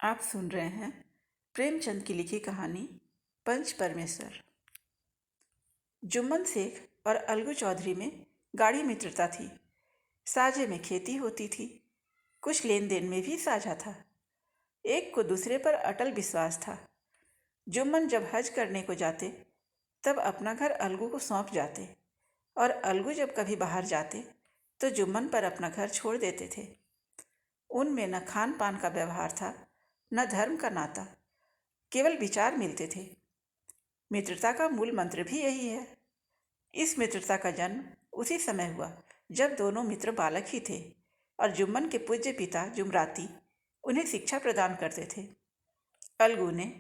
आप सुन रहे हैं प्रेमचंद की लिखी कहानी पंच परमेश्वर। जुम्मन शेख और अलगू चौधरी में गाढ़ी मित्रता थी। साझे में खेती होती थी, कुछ लेन देन में भी साझा था। एक को दूसरे पर अटल विश्वास था। जुम्मन जब हज करने को जाते तब अपना घर अलगू को सौंप जाते, और अलगू जब कभी बाहर जाते तो जुम्मन पर अपना घर छोड़ देते थे। उनमें न खान पान का व्यवहार था, न धर्म का नाता, केवल विचार मिलते थे। मित्रता का मूल मंत्र भी यही है। इस मित्रता का जन्म उसी समय हुआ जब दोनों मित्र बालक ही थे और जुम्मन के पूज्य पिता जुमराती उन्हें शिक्षा प्रदान करते थे। अलगू ने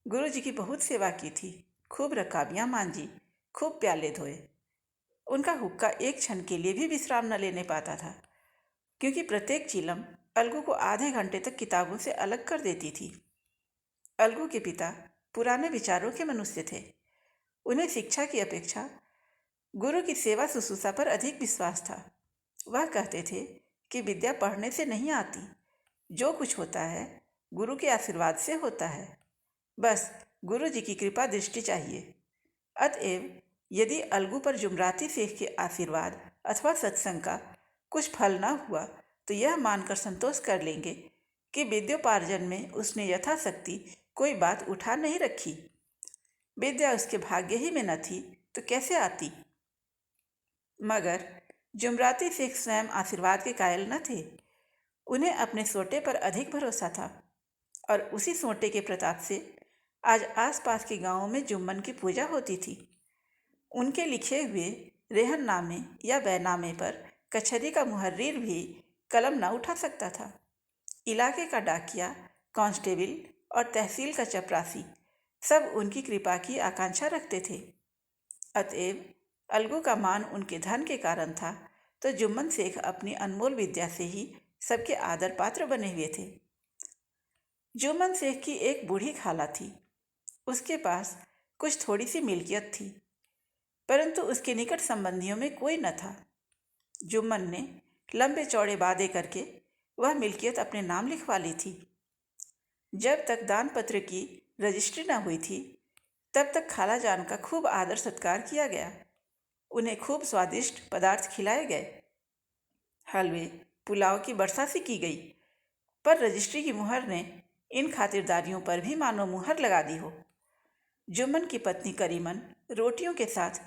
गुरु जी की बहुत सेवा की थी, खूब रकाबियां मांजी, खूब प्याले धोए। उनका हुक्का एक क्षण के लिए भी विश्राम न लेने पाता था, क्योंकि प्रत्येक चीलम अलगू को आधे घंटे तक किताबों से अलग कर देती थी। अलगू के पिता पुराने विचारों के मनुष्य थे। उन्हें शिक्षा की अपेक्षा गुरु की सेवा शुश्रूषा पर अधिक विश्वास था। वह कहते थे कि विद्या पढ़ने से नहीं आती, जो कुछ होता है गुरु के आशीर्वाद से होता है। बस गुरु जी की कृपा दृष्टि चाहिए। अतएव यदि अलगू पर जुमराती शेख के आशीर्वाद अथवा सत्संग का कुछ फल न हुआ तो यह मानकर संतोष कर लेंगे कि विद्योपार्जन में उसने यथाशक्ति कोई बात उठा नहीं रखी। विद्या उसके भाग्य ही में न थी तो कैसे आती। मगर जुमराती शेख स्वयं आशीर्वाद के कायल न थे। उन्हें अपने सोटे पर अधिक भरोसा था, और उसी सोटे के प्रताप से आज आसपास के गांवों में जुम्मन की पूजा होती थी। उनके लिखे हुए रेहननामे या बैनामे पर कचहरी का मुहर्रिर भी कलम न उठा सकता था। इलाके का डाकिया, कांस्टेबल और तहसील का चपरासी सब उनकी कृपा की आकांक्षा रखते थे। अतएव अलगू का मान उनके धन के कारण था, तो जुम्मन शेख अपनी अनमोल विद्या से ही सबके आदर पात्र बने हुए थे। जुम्मन शेख की एक बूढ़ी खाला थी। उसके पास कुछ थोड़ी सी मिल्कियत थी, परंतु उसके निकट संबंधियों में कोई न था। जुम्मन ने लंबे चौड़े वादे करके वह मिल्कियत अपने नाम लिखवा ली थी। जब तक दान पत्र की रजिस्ट्री न हुई थी तब तक खाला जान का खूब आदर सत्कार किया गया। उन्हें खूब स्वादिष्ट पदार्थ खिलाए गए। हलवे पुलाव की बरसा सी की गई, पर रजिस्ट्री की मुहर ने इन खातिरदारियों पर भी मानो मुहर लगा दी हो। जुम्मन की पत्नी करीमन रोटियों के साथ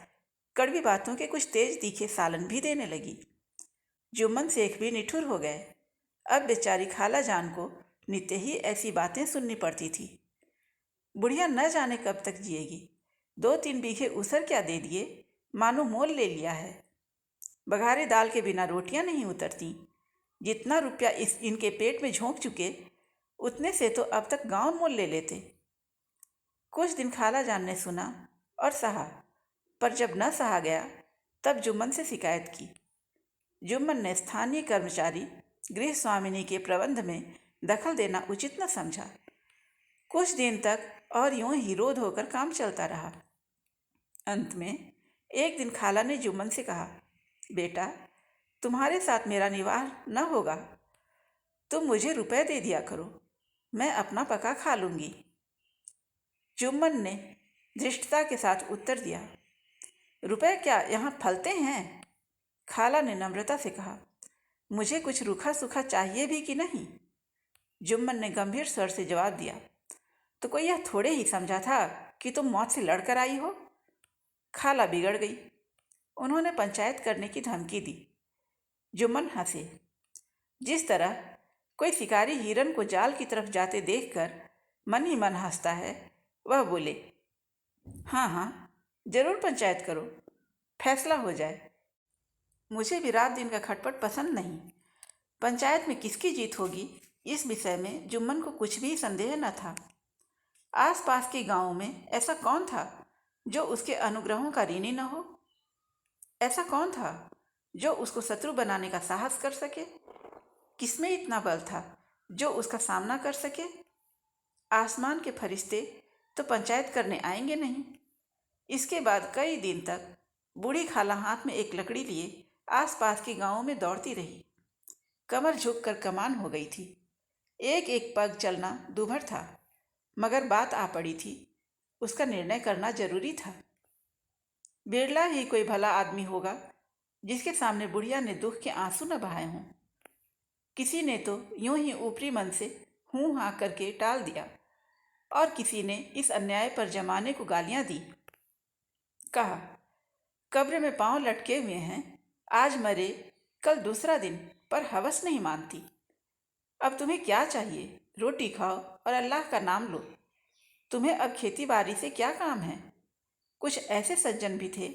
कड़वी बातों के कुछ तेज तीखे सालन भी देने लगी। जुम्मन शेख भी निठुर हो गए। अब बेचारी खाला जान को नित्य ही ऐसी बातें सुननी पड़ती थी। बुढ़िया न जाने कब तक जिएगी। 2-3 बीघे उसर क्या दे दिए, मानो मोल ले लिया है। बघारे दाल के बिना रोटियां नहीं उतरती। जितना रुपया इनके पेट में झोंक चुके, उतने से तो अब तक गांव मोल ले लेते। कुछ दिन खाला जान ने सुना और सहा, पर जब न सहा गया तब जुम्मन से शिकायत की। जुम्मन ने स्थानीय कर्मचारी गृह स्वामिनी के प्रबंध में दखल देना उचित न समझा। कुछ दिन तक और यूं ही रोध होकर काम चलता रहा। अंत में एक दिन खाला ने जुम्मन से कहा, बेटा, तुम्हारे साथ मेरा निवाह न होगा। तुम मुझे रुपए दे दिया करो, मैं अपना पका खा लूँगी। जुम्मन ने धृष्टता के साथ उत्तर दिया, रुपए क्या यहाँ फलते हैं? खाला ने नम्रता से कहा, मुझे कुछ रूखा सूखा चाहिए भी कि नहीं? जुम्मन ने गंभीर स्वर से जवाब दिया, तो कोई यह थोड़े ही समझा था कि तुम मौत से लड़कर आई हो। खाला बिगड़ गई। उन्होंने पंचायत करने की धमकी दी। जुम्मन हंसे। जिस तरह कोई शिकारी हिरन को जाल की तरफ जाते देखकर मन ही मन हंसता है, वह बोले, हाँ हाँ, जरूर पंचायत करो, फैसला हो जाए। मुझे भी रात दिन का खटपट पसंद नहीं। पंचायत में किसकी जीत होगी, इस विषय में जुम्मन को कुछ भी संदेह न था। आसपास के गांवों में ऐसा कौन था जो उसके अनुग्रहों का ऋणी न हो? ऐसा कौन था जो उसको शत्रु बनाने का साहस कर सके? किसमें इतना बल था जो उसका सामना कर सके? आसमान के फरिश्ते तो पंचायत करने आएंगे नहीं। इसके बाद कई दिन तक बूढ़ी खाला हाथ में एक लकड़ी लिए आसपास के गांवों में दौड़ती रही। कमर झुककर कमान हो गई थी। एक एक पग चलना दूभर था, मगर बात आ पड़ी थी, उसका निर्णय करना जरूरी था। बिरला ही कोई भला आदमी होगा जिसके सामने बुढ़िया ने दुख के आंसू न बहाए हों। किसी ने तो यूं ही ऊपरी मन से हूं हाँ करके टाल दिया, और किसी ने इस अन्याय पर जमाने को गालियां दी। कहा, कब्र में पांव लटके हुए हैं, आज मरे कल दूसरा दिन, पर हवस नहीं मानती। अब तुम्हें क्या चाहिए? रोटी खाओ और अल्लाह का नाम लो। तुम्हें अब खेती बाड़ी से क्या काम है? कुछ ऐसे सज्जन भी थे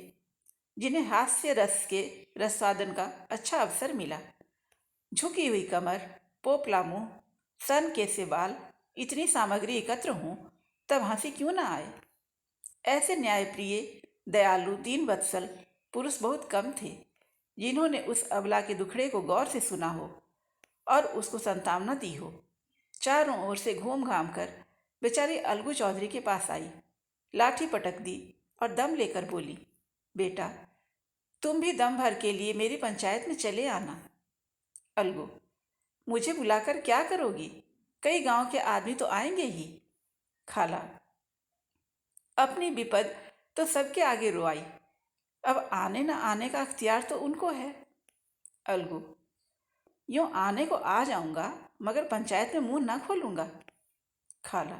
जिन्हें हास्य रस के रसादन का अच्छा अवसर मिला। झुकी हुई कमर, पोपला मुंह, सन के से बाल, इतनी सामग्री एकत्र हों तब हंसी क्यों ना आए। ऐसे न्यायप्रिय, दयालु, दीन वत्सल पुरुष बहुत कम थे जिन्होंने उस अबला के दुखड़े को गौर से सुना हो और उसको संतावना दी हो। चारों ओर से घूम घाम कर बेचारी अलगू चौधरी के पास आई, लाठी पटक दी और दम लेकर बोली, बेटा, तुम भी दम भर के लिए मेरी पंचायत में चले आना। अलगू, मुझे बुलाकर क्या करोगी? कई गांव के आदमी तो आएंगे ही। खाला, अपनी विपद तो सबके आगे रोआई, अब आने न आने का अख्तियार तो उनको है। अलगू, यूं आने को आ जाऊंगा, मगर पंचायत में मुंह ना खोलूंगा। खाला,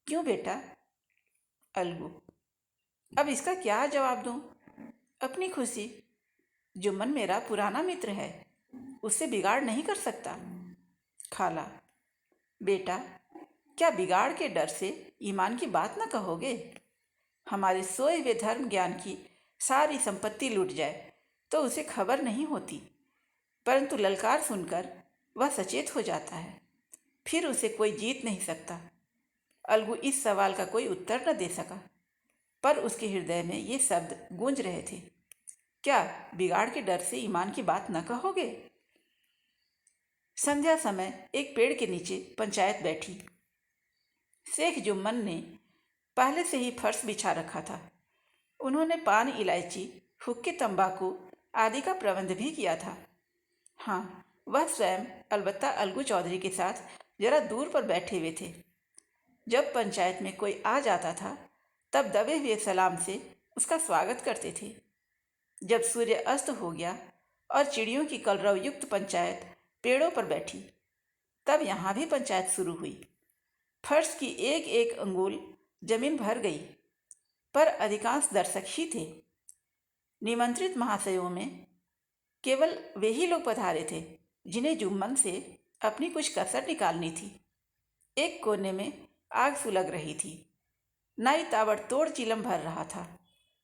क्यों बेटा? अलगू, अब इसका क्या जवाब दूं? अपनी खुशी। जुम्मन मेरा पुराना मित्र है, उससे बिगाड़ नहीं कर सकता। खाला, बेटा, क्या बिगाड़ के डर से ईमान की बात न कहोगे? हमारे सोए हुए धर्म ज्ञान की सारी संपत्ति लूट जाए तो उसे खबर नहीं होती, परंतु ललकार सुनकर वह सचेत हो जाता है, फिर उसे कोई जीत नहीं सकता। अलगू इस सवाल का कोई उत्तर न दे सका, पर उसके हृदय में ये शब्द गूंज रहे थे, क्या बिगाड़ के डर से ईमान की बात न कहोगे? संध्या समय एक पेड़ के नीचे पंचायत बैठी। शेख जुम्मन ने पहले से ही फर्श बिछा रखा था। उन्होंने पान, इलायची, हुक्के, तंबाकू आदि का प्रबंध भी किया था। हाँ, वह स्वयं अलबत्ता अलगू चौधरी के साथ जरा दूर पर बैठे हुए थे। जब पंचायत में कोई आ जाता था तब दबे हुए सलाम से उसका स्वागत करते थे। जब सूर्य अस्त हो गया और चिड़ियों की कलरव युक्त पंचायत पेड़ों पर बैठी, तब यहाँ भी पंचायत शुरू हुई। फर्श की एक एक अंगुल जमीन भर गई, पर अधिकांश दर्शक ही थे। निमंत्रित महाशयों में केवल वे ही लोग पधारे थे जिन्हें जुम्मन से अपनी कुछ कसर निकालनी थी। एक कोने में आग सुलग रही थी, नाई ताबड़तोड़ चिलम भर रहा था।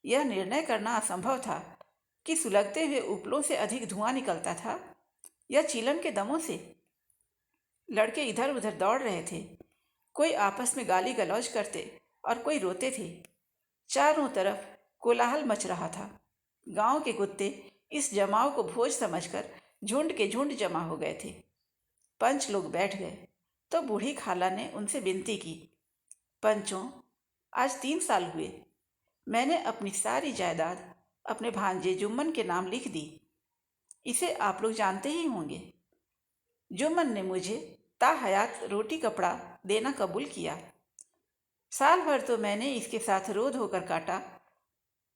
यह निर्णय करना असंभव था कि सुलगते हुए उपलों से अधिक धुआं निकलता था या चिलम के दमों से। लड़के इधर उधर दौड़ रहे थे, कोई आपस में गाली गलौज करते और कोई रोते थे। चारों तरफ कोलाहल मच रहा था। गांव के कुत्ते इस जमाव को भोज समझकर झुंड के झुंड जमा हो गए थे। पंच लोग बैठ गए तो बूढ़ी खाला ने उनसे विनती की, पंचों, आज 3 साल हुए मैंने अपनी सारी जायदाद अपने भांजे जुम्मन के नाम लिख दी। इसे आप लोग जानते ही होंगे। जुम्मन ने मुझे ताहयात रोटी कपड़ा देना कबूल किया। साल भर तो मैंने इसके साथ रो धोकर काटा,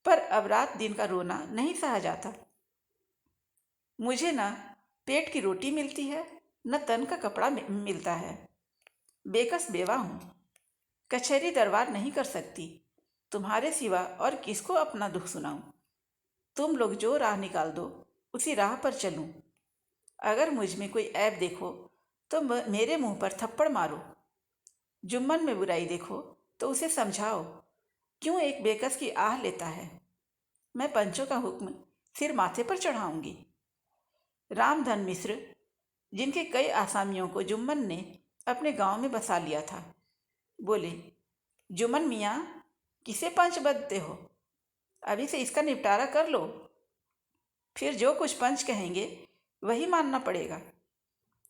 पर अब रात दिन का रोना नहीं सहा जाता। मुझे न पेट की रोटी मिलती है, न तन का कपड़ा मिलता है। बेकस बेवा हूँ, कचहरी दरबार नहीं कर सकती। तुम्हारे सिवा और किसको अपना दुख सुनाऊं? तुम लोग जो राह निकाल दो उसी राह पर चलूं। अगर मुझ में कोई ऐब देखो तो मेरे मुंह पर थप्पड़ मारो। जुम्मन में बुराई देखो तो उसे समझाओ, क्यों एक बेकस की आह लेता है। मैं पंचों का हुक्म सिर माथे पर चढ़ाऊंगी। रामधन मिश्र, जिनके कई आसामियों को जुम्मन ने अपने गांव में बसा लिया था, बोले, जुम्मन मियाँ, किसे पंच बदते हो? अभी से इसका निपटारा कर लो, फिर जो कुछ पंच कहेंगे वही मानना पड़ेगा।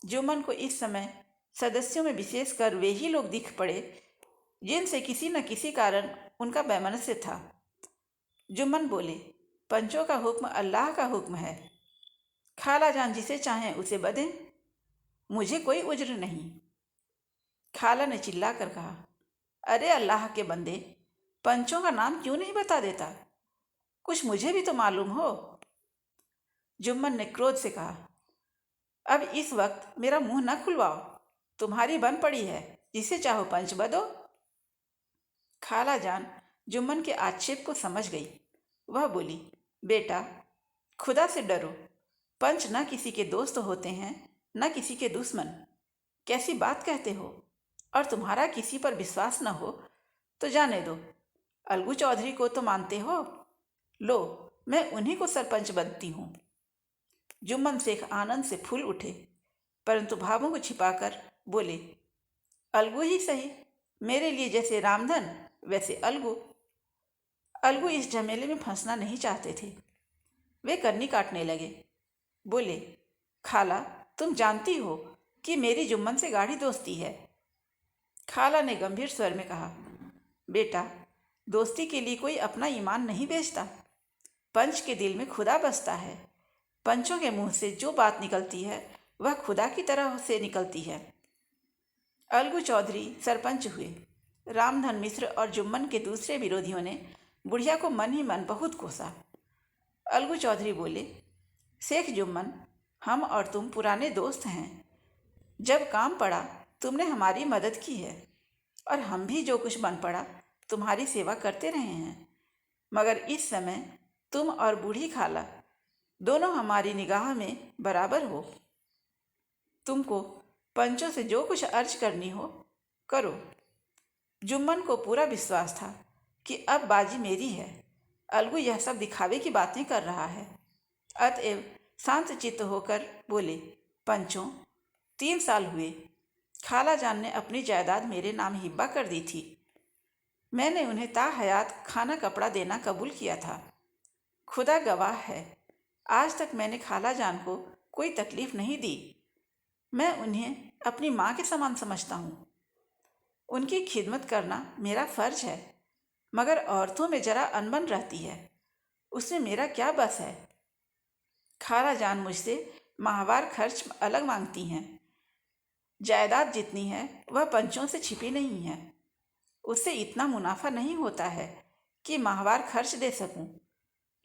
जुम्मन को इस समय सदस्यों में विशेषकर वे ही लोग दिख पड़े जिनसे किसी न किसी कारण उनका वैमनस्य था। जुम्मन बोले, पंचों का हुक्म अल्लाह का हुक्म है। खाला जान जिसे चाहें उसे बदें, मुझे कोई उज्र नहीं। खाला ने चिल्लाकर कहा, अरे अल्लाह के बंदे, पंचों का नाम क्यों नहीं बता देता? कुछ मुझे भी तो मालूम हो। जुम्मन ने क्रोध से कहा, अब इस वक्त मेरा मुंह न खुलवाओ, तुम्हारी बन पड़ी है, जिसे चाहो पंच बदो। खाला जान जुम्मन के आक्षेप को समझ गई। वह बोली, बेटा, खुदा से डरो। पंच न किसी के दोस्त होते हैं, न किसी के दुश्मन। कैसी बात कहते हो? और तुम्हारा किसी पर विश्वास न हो तो जाने दो। अलगू चौधरी को तो मानते हो? लो, मैं उन्हीं को सरपंच बनती हूँ। जुम्मन शेख आनंद से फूल उठे, परंतु भावों को छिपाकर बोले, अलगू ही सही, मेरे लिए जैसे रामधन वैसे अलगू। अलगू इस झमेले में फंसना नहीं चाहते थे। वे कन्नी काटने लगे। बोले, खाला, तुम जानती हो कि मेरी जुम्मन से गाढ़ी दोस्ती है। खाला ने गंभीर स्वर में कहा, बेटा, दोस्ती के लिए कोई अपना ईमान नहीं बेचता। पंच के दिल में खुदा बसता है। पंचों के मुंह से जो बात निकलती है वह खुदा की तरह से निकलती है। अलगू चौधरी सरपंच हुए। रामधन मिश्र और जुम्मन के दूसरे विरोधियों ने बुढ़िया को मन ही मन बहुत कोसा। अलगू चौधरी बोले, शेख जुम्मन, हम और तुम पुराने दोस्त हैं। जब काम पड़ा तुमने हमारी मदद की है, और हम भी जो कुछ बन पड़ा तुम्हारी सेवा करते रहे हैं। मगर इस समय तुम और बूढ़ी खाला दोनों हमारी निगाह में बराबर हो। तुमको पंचों से जो कुछ अर्ज करनी हो करो। जुम्मन को पूरा विश्वास था कि अब बाजी मेरी है। अलगू यह सब दिखावे की बातें कर रहा है। अतएव शांत चित्त होकर बोले, पंचों, 3 साल हुए खाला जान ने अपनी जायदाद मेरे नाम हिब्बा कर दी थी। मैंने उन्हें ताहयात खाना कपड़ा देना कबूल किया था। खुदा गवाह है, आज तक मैंने खाला जान को कोई तकलीफ नहीं दी। मैं उन्हें अपनी माँ के समान समझता हूँ। उनकी खिदमत करना मेरा फर्ज है। मगर औरतों में जरा अनबन रहती है, उसमें मेरा क्या बस है। खाला जान मुझसे माहवार खर्च अलग मांगती हैं। जायदाद जितनी है वह पंचों से छिपी नहीं है। उससे इतना मुनाफा नहीं होता है कि माहवार खर्च दे सकूं।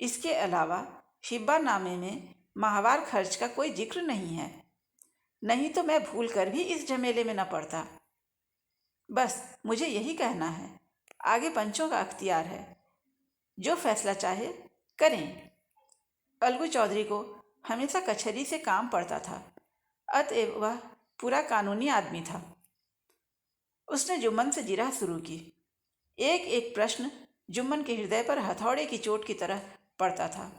इसके अलावा हिब्बा नामे में माहवार खर्च का कोई जिक्र नहीं है। नहीं तो मैं भूल कर भी इस झमेले में न पड़ता। बस मुझे यही कहना है। आगे पंचों का अख्तियार है, जो फैसला चाहे करें। अलगू चौधरी को हमेशा कचहरी से काम पड़ता था, अतएव वह पूरा कानूनी आदमी था। उसने जुम्मन से जिरह शुरू की। एक एक प्रश्न जुम्मन के हृदय पर हथौड़े की चोट की तरह पड़ता था।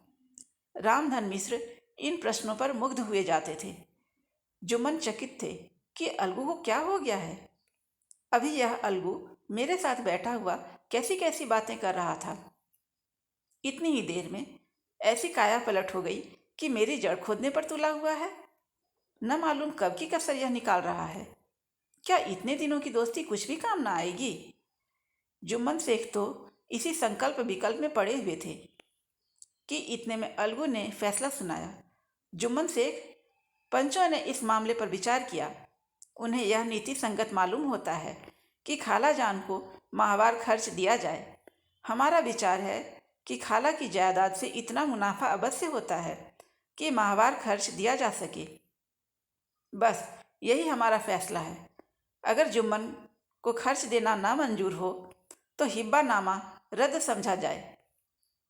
रामधन मिश्र इन प्रश्नों पर मुग्ध हुए जाते थे। जुम्मन चकित थे कि अलगू को क्या हो गया है। अभी यह अलगू मेरे साथ बैठा हुआ कैसी कैसी बातें कर रहा था। इतनी ही देर में ऐसी काया पलट हो गई कि मेरी जड़ खोदने पर तुला हुआ है। न मालूम कब की कसर यह निकाल रहा है। क्या इतने दिनों की दोस्ती कुछ भी काम ना आएगी? जुम्मन शेख तो इसी संकल्प विकल्प में पड़े हुए थे कि इतने में अलगू ने फैसला सुनाया। जुम्मन शेख, पंचों ने इस मामले पर विचार किया। उन्हें यह नीति संगत मालूम होता है कि खाला जान को माहवार खर्च दिया जाए। हमारा विचार है कि खाला की जायदाद से इतना मुनाफा अवश्य होता है कि माहवार खर्च दिया जा सके। बस यही हमारा फैसला है। अगर जुम्मन को खर्च देना नामंजूर हो तो हिब्बा नामा रद्द समझा जाए।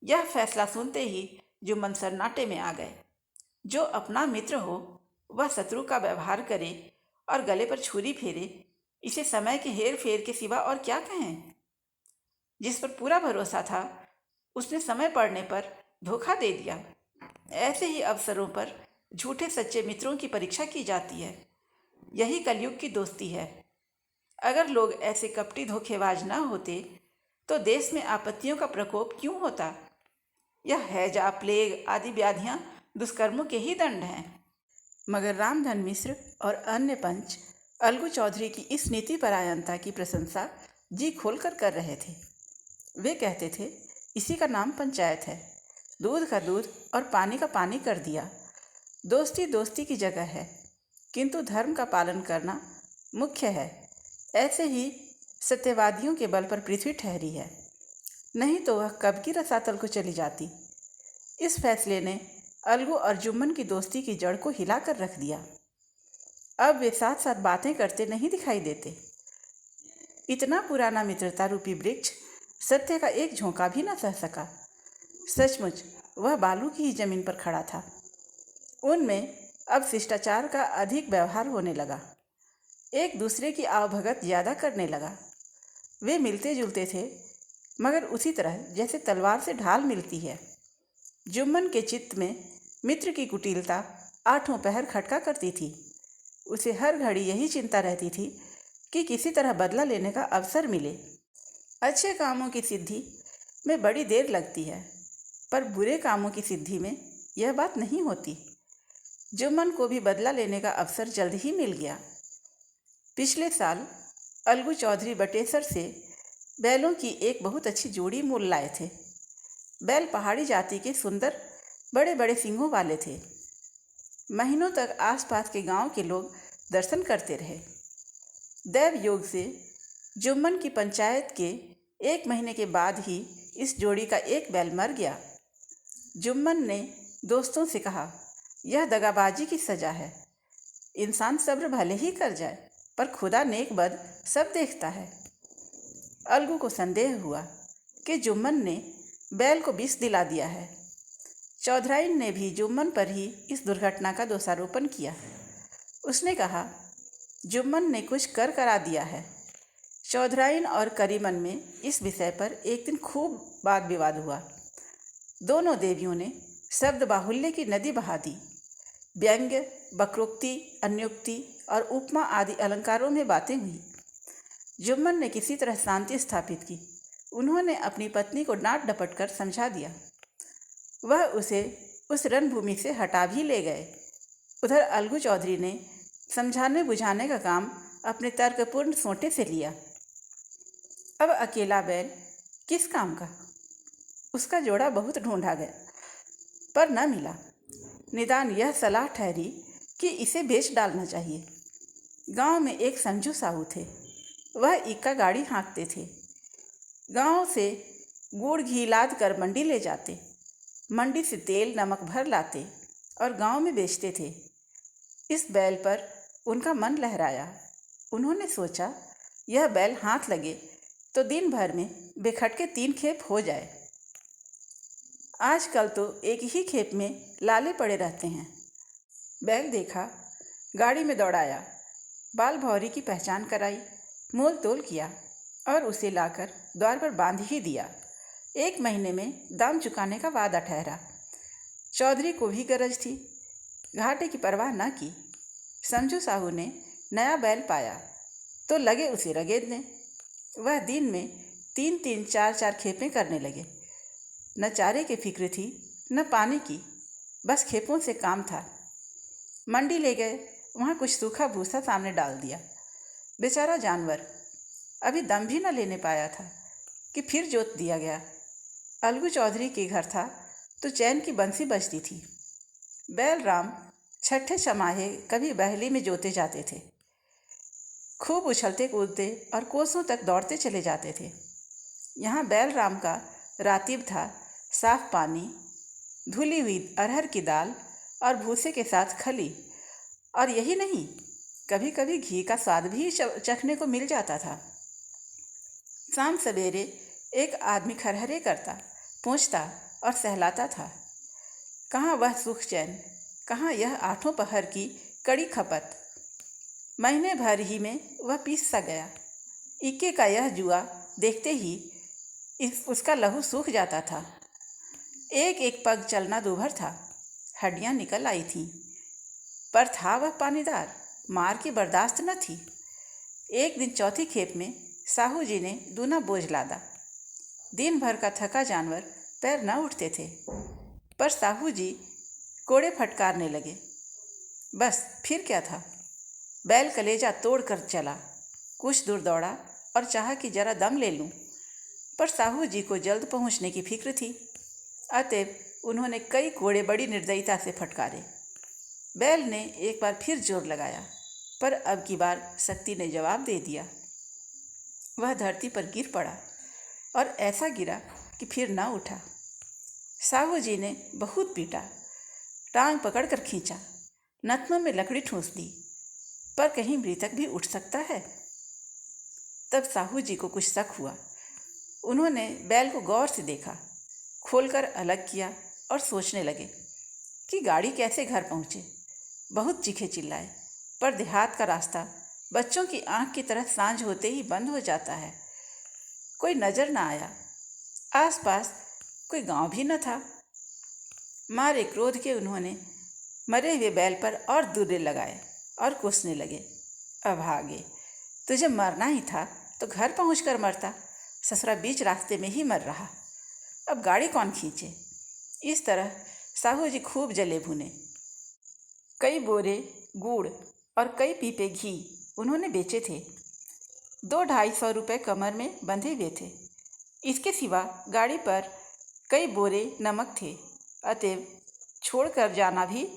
यह फैसला सुनते ही जुम्मन सन्नाटे में आ गए। जो अपना मित्र हो वह शत्रु का व्यवहार करे और गले पर छुरी फेरे, इसे समय के हेर फेर के सिवा और क्या कहें। जिस पर पूरा भरोसा था उसने समय पड़ने पर धोखा दे दिया। ऐसे ही अवसरों पर झूठे सच्चे मित्रों की परीक्षा की जाती है। यही कलयुग की दोस्ती है। अगर लोग ऐसे कपटी धोखेबाज न होते तो देश में आपत्तियों का प्रकोप क्यों होता। यह हैजा, प्लेग आदि व्याधियां दुष्कर्मों के ही दंड हैं। मगर रामधन मिश्र और अन्य पंच अलगू चौधरी की इस नीति परायणता की प्रशंसा जी खोलकर कर रहे थे। वे कहते थे, इसी का नाम पंचायत है। दूध का दूध और पानी का पानी कर दिया। दोस्ती दोस्ती की जगह है, किंतु धर्म का पालन करना मुख्य है। ऐसे ही सत्यवादियों के बल पर पृथ्वी ठहरी है, नहीं तो वह कब की रसातल को चली जाती। इस फैसले ने अलगू और जुम्मन की दोस्ती की जड़ को हिलाकर रख दिया। अब वे साथ साथ बातें करते नहीं दिखाई देते। इतना पुराना मित्रता रूपी वृक्ष सत्य का एक झोंका भी न सह सका। सचमुच वह बालू की ही जमीन पर खड़ा था। उनमें अब शिष्टाचार का अधिक व्यवहार होने लगा। एक दूसरे की आवभगत ज्यादा करने लगा। वे मिलते जुलते थे, मगर उसी तरह जैसे तलवार से ढाल मिलती है। जुम्मन के चित्त में मित्र की कुटिलता आठों पहर खटका करती थी। उसे हर घड़ी यही चिंता रहती थी कि किसी तरह बदला लेने का अवसर मिले। अच्छे कामों की सिद्धि में बड़ी देर लगती है, पर बुरे कामों की सिद्धि में यह बात नहीं होती। जुम्मन को भी बदला लेने का अवसर जल्द ही मिल गया। पिछले साल अलगू चौधरी बटेसर से बैलों की एक बहुत अच्छी जोड़ी मोल लाए थे। बैल पहाड़ी जाति के सुंदर बड़े बड़े सींगों वाले थे। महीनों तक आसपास के गांव के लोग दर्शन करते रहे। दैव योग से जुम्मन की पंचायत के 1 महीने के बाद ही इस जोड़ी का एक बैल मर गया। जुम्मन ने दोस्तों से कहा, यह दगाबाजी की सजा है। इंसान सब्र भले ही कर जाए, पर खुदा नेक बद सब देखता है। अलगू को संदेह हुआ कि जुम्मन ने बैल को विष दिला दिया है। चौधराइन ने भी जुम्मन पर ही इस दुर्घटना का दोषारोपण किया। उसने कहा, जुम्मन ने कुछ कर करा दिया है। चौधराइन और करीमन में इस विषय पर एक दिन खूब वाद विवाद हुआ। दोनों देवियों ने शब्द बाहुल्य की नदी बहा दी। व्यंग्य, वक्रोक्ति, अन्योक्ति और उपमा आदि अलंकारों में बातें हुई। जुम्मन ने किसी तरह शांति स्थापित की। उन्होंने अपनी पत्नी को डांट डपट कर समझा दिया। वह उसे उस रणभूमि से हटा भी ले गए। उधर अलगू चौधरी ने समझाने बुझाने का काम अपने तर्कपूर्ण सोंटे से लिया। अब अकेला बैल किस काम का? उसका जोड़ा बहुत ढूंढा गया, पर न मिला। निदान यह सलाह ठहरी कि इसे बेच डालना चाहिए। गांव में एक संजू साहू थे। वह इक्का गाड़ी हाँकते थे। गांव से गुड़ घी लाद कर मंडी ले जाते। मंडी से तेल नमक भर लाते और गांव में बेचते थे। इस बैल पर उनका मन लहराया। उन्होंने सोचा, यह बैल हाथ लगे तो दिन भर में बेखटके 3 खेप हो जाए। आजकल तो एक ही खेप में लाले पड़े रहते हैं। बैल देखा, गाड़ी में दौड़ाया, बाल भौरी की पहचान कराई, मोल तोल किया और उसे लाकर द्वार पर बांध ही दिया। 1 महीने में दाम चुकाने का वादा ठहरा। चौधरी को भी गरज थी, घाटे की परवाह न की। संजू साहू ने नया बैल पाया तो लगे उसे रगेदने। वह दिन में 3-3, 4-4 खेपें करने लगे। न चारे की फिक्र थी न पानी की, बस खेपों से काम था। मंडी ले गए, वहाँ कुछ सूखा भूसा सामने डाल दिया। बेचारा जानवर अभी दम भी न लेने पाया था कि फिर जोत दिया गया। अलगू चौधरी के घर था तो चैन की बंसी बजती थी। बैल राम छठे छमाहे कभी बहली में जोते जाते थे। खूब उछलते कूदते और कोसों तक दौड़ते चले जाते थे। यहाँ बैल राम का रातिब था साफ पानी, धुली हुई अरहर की दाल और भूसे के साथ खली। और यही नहीं, कभी कभी घी का स्वाद भी चखने को मिल जाता था। शाम सवेरे एक आदमी खरहरे करता, पूछता और सहलाता था। कहाँ वह सुख चैन, कहाँ यह 8 पहर की कड़ी खपत। महीने भर ही में वह पीस सा गया। इक्के का यह जुआ देखते ही उसका लहू सूख जाता था। एक एक पग चलना दूभर था, हड्डियां निकल आई थीं, पर था वह पानीदार, मार की बर्दाश्त न थी। एक दिन चौथी खेप में साहू जी ने दूना बोझ लादा। दिन भर का थका जानवर पैर न उठते थे, पर साहू जी कोड़े फटकारने लगे। बस फिर क्या था, बैल कलेजा तोड़ कर चला। कुछ दूर दौड़ा और चाहा कि जरा दम ले लूं, पर साहू जी को जल्द पहुंचने की फिक्र थी। अतएव उन्होंने कई कोड़े बड़ी निर्दयता से फटकारे। बैल ने एक बार फिर जोर लगाया, पर अब की बार शक्ति ने जवाब दे दिया। वह धरती पर गिर पड़ा और ऐसा गिरा कि फिर न उठा। साहू जी ने बहुत पीटा, टांग पकड़कर खींचा, नथनों में लकड़ी ठूंस दी, पर कहीं मृतक भी उठ सकता है। तब साहू जी को कुछ शक हुआ। उन्होंने बैल को गौर से देखा, खोलकर अलग किया और सोचने लगे कि गाड़ी कैसे घर पहुँचे। बहुत चीखे चिल्लाए, पर देहात का रास्ता बच्चों की आंख की तरह सांझ होते ही बंद हो जाता है। कोई नजर न आया, आसपास कोई गांव भी न था। मारे क्रोध के उन्होंने मरे हुए बैल पर और दुर्रे लगाए और कोसने लगे। अभागे, तुझे मरना ही था तो घर पहुंचकर मरता, ससुरा बीच रास्ते में ही मर रहा। अब गाड़ी कौन खींचे। इस तरह साहू जी खूब जले भुने। कई बोरे गुड़ और कई पीपे घी उन्होंने बेचे थे। 200-250 रुपये कमर में बंधे हुए थे। इसके सिवा गाड़ी पर कई बोरे नमक थे, अतएव छोड़कर जाना भी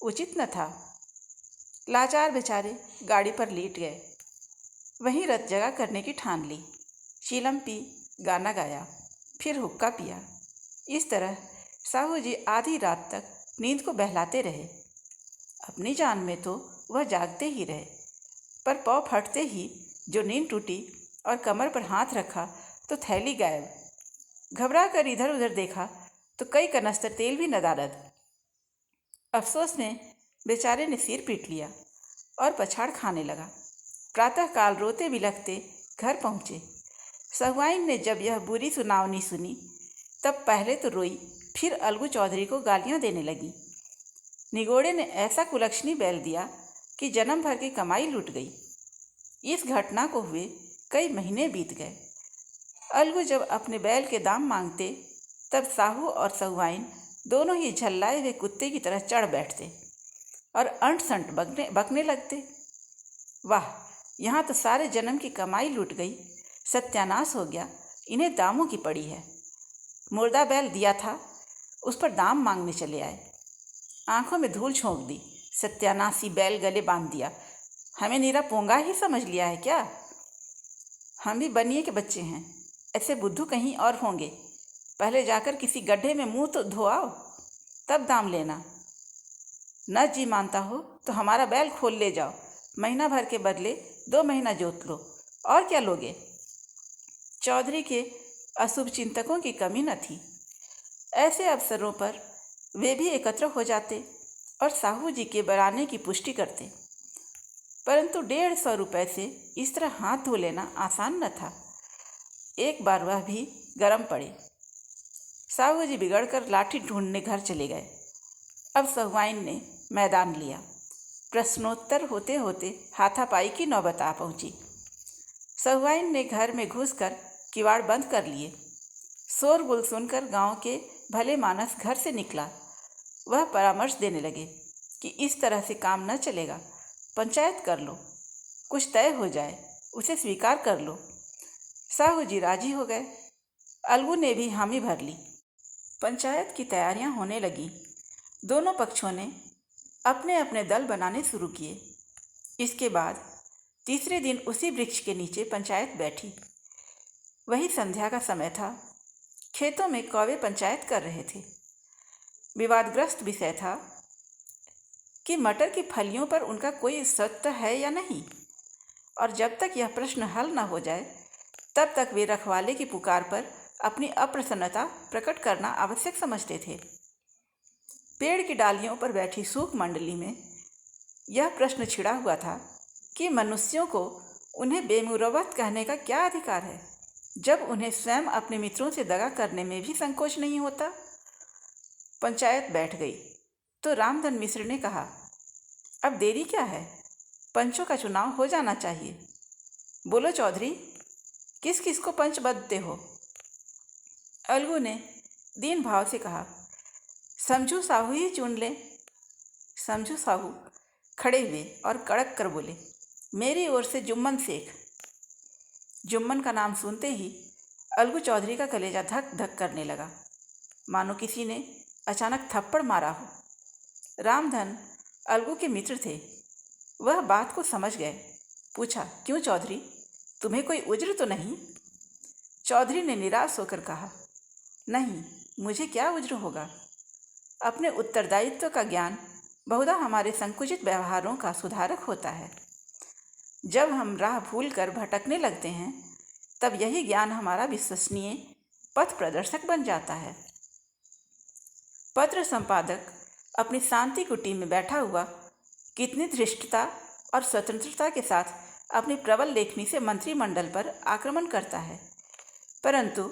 उचित न था। लाचार बेचारे गाड़ी पर लेट गए। वहीं रत जगा करने की ठान ली। चीलम पी, गाना गाया, फिर हुक्का पिया। इस तरह साहू जी आधी रात तक नींद को बहलाते रहे। अपनी जान में तो वह जागते ही रहे, पर पाँव फटते ही जो नींद टूटी और कमर पर हाथ रखा तो थैली गायब। घबरा कर इधर उधर देखा तो कई कनस्तर तेल भी नदारद। अफसोस में बेचारे ने सिर पीट लिया और पछाड़ खाने लगा। प्रातःकाल रोते बिलखते घर पहुँचे। सहुआइन ने जब यह बुरी सुनावनी सुनी तब पहले तो रोई, फिर अलगू चौधरी को गालियाँ देने लगी। निगोड़े ने ऐसा कुलक्षणी बैल दिया कि जन्म भर की कमाई लूट गई। इस घटना को हुए कई महीने बीत गए। अलगू जब अपने बैल के दाम मांगते तब साहू और सहुआइन दोनों ही झल्लाए हुए कुत्ते की तरह चढ़ बैठते और अंट संट बकने लगते। वाह, यहाँ तो सारे जन्म की कमाई लूट गई, सत्यानाश हो गया, इन्हें दामों की पड़ी है। मुर्दा बैल दिया था, उस पर दाम मांगने चले आए। आंखों में धूल झोंक दी, सत्यानाशी बैल गले बांध दिया। हमें नीरा पोंगा ही समझ लिया है क्या। हम भी बनिए के बच्चे हैं, ऐसे बुद्धू कहीं और होंगे। पहले जाकर किसी गड्ढे में मुंह तो धो आओ, तब दाम लेना। न जी मानता हो तो हमारा बैल खोल ले जाओ, महीना भर के बदले 2 महीना जोत लो, और क्या लोगे। चौधरी के अशुभ चिंतकों की कमी न थी। ऐसे अवसरों पर वे भी एकत्र हो जाते और साहू जी के बराने की पुष्टि करते, परंतु 150 रुपये से इस तरह हाथ धो लेना आसान न था। एक बार वह भी गर्म पड़े। साहू जी बिगड़कर लाठी ढूंढने घर चले गए। अब सहुआइन ने मैदान लिया। प्रश्नोत्तर होते होते हाथापाई की नौबत आ पहुंची। सहुआइन ने घर में घुसकर किवाड़ बंद कर लिए। शोरगुल सुनकर गांव के भले मानस घर से निकला। वह परामर्श देने लगे कि इस तरह से काम न चलेगा, पंचायत कर लो, कुछ तय हो जाए, उसे स्वीकार कर लो। साहू जी राजी हो गए। अलगू ने भी हामी भर ली। पंचायत की तैयारियां होने लगी। दोनों पक्षों ने अपने अपने दल बनाने शुरू किए। इसके बाद तीसरे दिन उसी वृक्ष के नीचे पंचायत बैठी। वही संध्या का समय था। खेतों में कौवे पंचायत कर रहे थे। विवादग्रस्त विषय था कि मटर की फलियों पर उनका कोई सत्य है या नहीं, और जब तक यह प्रश्न हल न हो जाए तब तक वे रखवाले की पुकार पर अपनी अप्रसन्नता प्रकट करना आवश्यक समझते थे। पेड़ की डालियों पर बैठी सूख मंडली में यह प्रश्न छिड़ा हुआ था कि मनुष्यों को उन्हें बेमुरवत कहने का क्या अधिकार है, जब उन्हें स्वयं अपने मित्रों से दगा करने में भी संकोच नहीं होता। पंचायत बैठ गई तो रामधन मिश्र ने कहा, अब देरी क्या है, पंचों का चुनाव हो जाना चाहिए। बोलो चौधरी, किस किस को पंच बदते हो। अलगू ने दीन भाव से कहा, समझू साहू ही चुन ले। समझू साहू खड़े हुए और कड़क कर बोले, मेरी ओर से जुम्मन शेख। जुम्मन का नाम सुनते ही अलगू चौधरी का कलेजा धक धक करने लगा, मानो किसी ने अचानक थप्पड़ मारा हो। रामधन अलगू के मित्र थे। वह बात को समझ गए। पूछा, क्यों चौधरी, तुम्हें कोई उज्र तो नहीं? चौधरी ने निराश होकर कहा, नहीं, मुझे क्या उज्र होगा। अपने उत्तरदायित्व का ज्ञान बहुधा हमारे संकुचित व्यवहारों का सुधारक होता है। जब हम राह भूलकर भटकने लगते हैं, तब यही ज्ञान हमारा विश्वसनीय पथ प्रदर्शक बन जाता है। पत्र संपादक अपनी शांति कुटी में बैठा हुआ कितनी धृष्टता और स्वतंत्रता के साथ अपनी प्रबल लेखनी से मंत्रिमंडल पर आक्रमण करता है, परंतु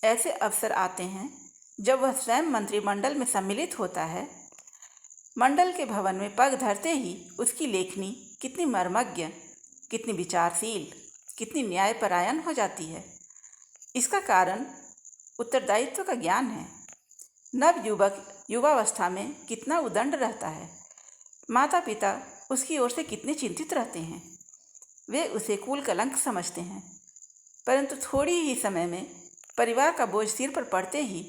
ऐसे अवसर आते हैं जब वह स्वयं मंत्रिमंडल में सम्मिलित होता है। मंडल के भवन में पग धरते ही उसकी लेखनी कितनी मर्मज्ञ, कितनी विचारशील, कितनी न्यायपरायण हो जाती है। इसका कारण उत्तरदायित्व का ज्ञान है। नव युवक युवावस्था में कितना उदंड रहता है। माता पिता उसकी ओर से कितने चिंतित रहते हैं। वे उसे कुल कलंक समझते हैं, परंतु थोड़ी ही समय में परिवार का बोझ सिर पर पड़ते ही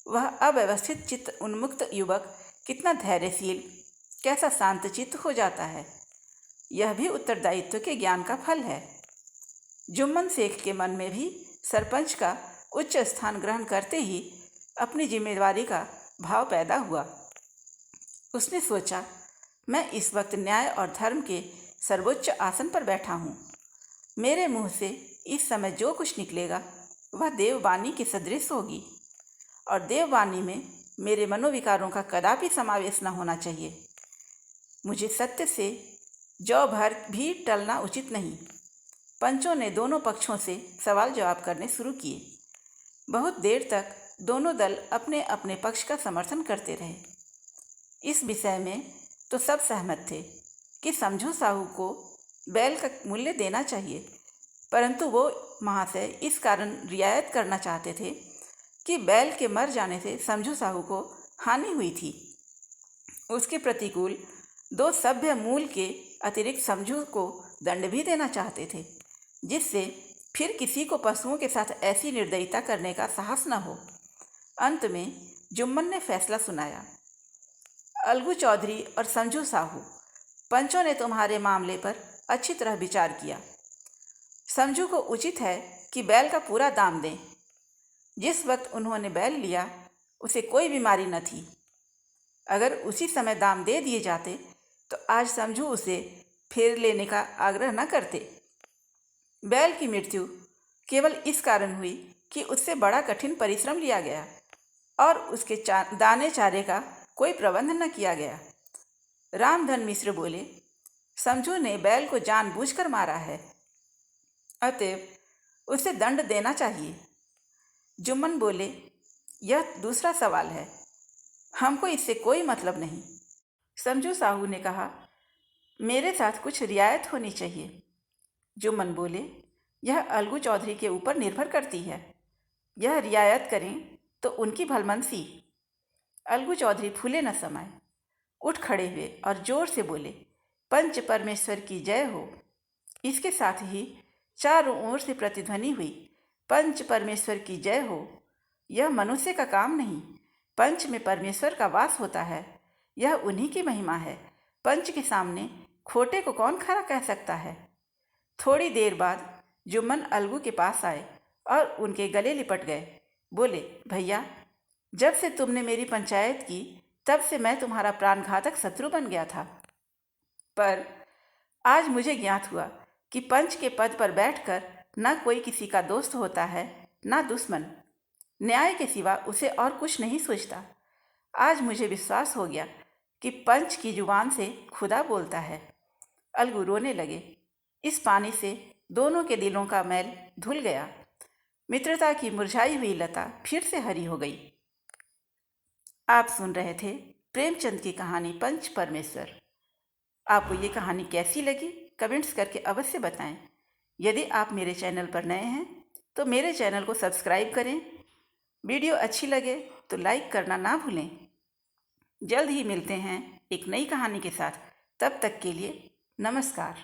वह अव्यवस्थित चित्त उन्मुक्त युवक कितना धैर्यशील, कैसा शांतचित्त हो जाता है। यह भी उत्तरदायित्व के ज्ञान का फल है। जुम्मन शेख के मन में भी सरपंच का उच्च स्थान ग्रहण करते ही अपनी जिम्मेदारी का भाव पैदा हुआ। उसने सोचा, मैं इस वक्त न्याय और धर्म के सर्वोच्च आसन पर बैठा हूँ। मेरे मुंह से इस समय जो कुछ निकलेगा वह देववाणी के सदृश होगी, और देववाणी में मेरे मनोविकारों का कदापि समावेश न होना चाहिए। मुझे सत्य से जौ भर भी टलना उचित नहीं। पंचों ने दोनों पक्षों से सवाल जवाब करने शुरू किए। बहुत देर तक दोनों दल अपने अपने पक्ष का समर्थन करते रहे। इस विषय में तो सब सहमत थे कि समझू साहू को बैल का मूल्य देना चाहिए, परंतु वो महाशय इस कारण रियायत करना चाहते थे कि बैल के मर जाने से समझू साहू को हानि हुई थी। उसके प्रतिकूल 2 सभ्य मूल के अतिरिक्त समझू को दंड भी देना चाहते थे, जिससे फिर किसी को पशुओं के साथ ऐसी निर्दयता करने का साहस न हो। अंत में जुम्मन ने फैसला सुनाया, अलगू चौधरी और समझू साहू, पंचों ने तुम्हारे मामले पर अच्छी तरह विचार किया। समझू को उचित है कि बैल का पूरा दाम दें। जिस वक्त उन्होंने बैल लिया उसे कोई बीमारी न थी। अगर उसी समय दाम दे दिए जाते तो आज समझू उसे फेर लेने का आग्रह न करते। बैल की मृत्यु केवल इस कारण हुई कि उससे बड़ा कठिन परिश्रम लिया गया और उसके दाने चारे का कोई प्रबंध न किया गया। रामधन मिश्र बोले, समझू ने बैल को जानबूझकर मारा है, अतएव उसे दंड देना चाहिए। जुम्मन बोले, यह दूसरा सवाल है, हमको इससे कोई मतलब नहीं। समझू साहू ने कहा, मेरे साथ कुछ रियायत होनी चाहिए। जुम्मन बोले, यह अलगू चौधरी के ऊपर निर्भर करती है। यह रियायत करें तो उनकी भलमनसी। अलगू चौधरी फूले न समाये, उठ खड़े हुए और जोर से बोले, पंच परमेश्वर की जय हो। इसके साथ ही चारों ओर से प्रतिध्वनि हुई, पंच परमेश्वर की जय हो। यह मनुष्य का काम नहीं, पंच में परमेश्वर का वास होता है। यह उन्हीं की महिमा है। पंच के सामने खोटे को कौन खरा कह सकता है। थोड़ी देर बाद जुम्मन अलगू के पास आए और उनके गले लिपट गए। बोले, भैया, जब से तुमने मेरी पंचायत की तब से मैं तुम्हारा प्राणघातक शत्रु बन गया था, पर आज मुझे ज्ञात हुआ कि पंच के पद पर बैठकर न कोई किसी का दोस्त होता है न दुश्मन। न्याय के सिवा उसे और कुछ नहीं सोचता। आज मुझे विश्वास हो गया कि पंच की जुबान से खुदा बोलता है। अलगू रोने लगे। इस पानी से दोनों के दिलों का मैल धुल गया। मित्रता की मुरझाई हुई लता फिर से हरी हो गई। आप सुन रहे थे प्रेमचंद की कहानी पंच परमेश्वर। आपको ये कहानी कैसी लगी कमेंट्स करके अवश्य बताएं। यदि आप मेरे चैनल पर नए हैं तो मेरे चैनल को सब्सक्राइब करें। वीडियो अच्छी लगे तो लाइक करना ना भूलें। जल्द ही मिलते हैं एक नई कहानी के साथ। तब तक के लिए नमस्कार।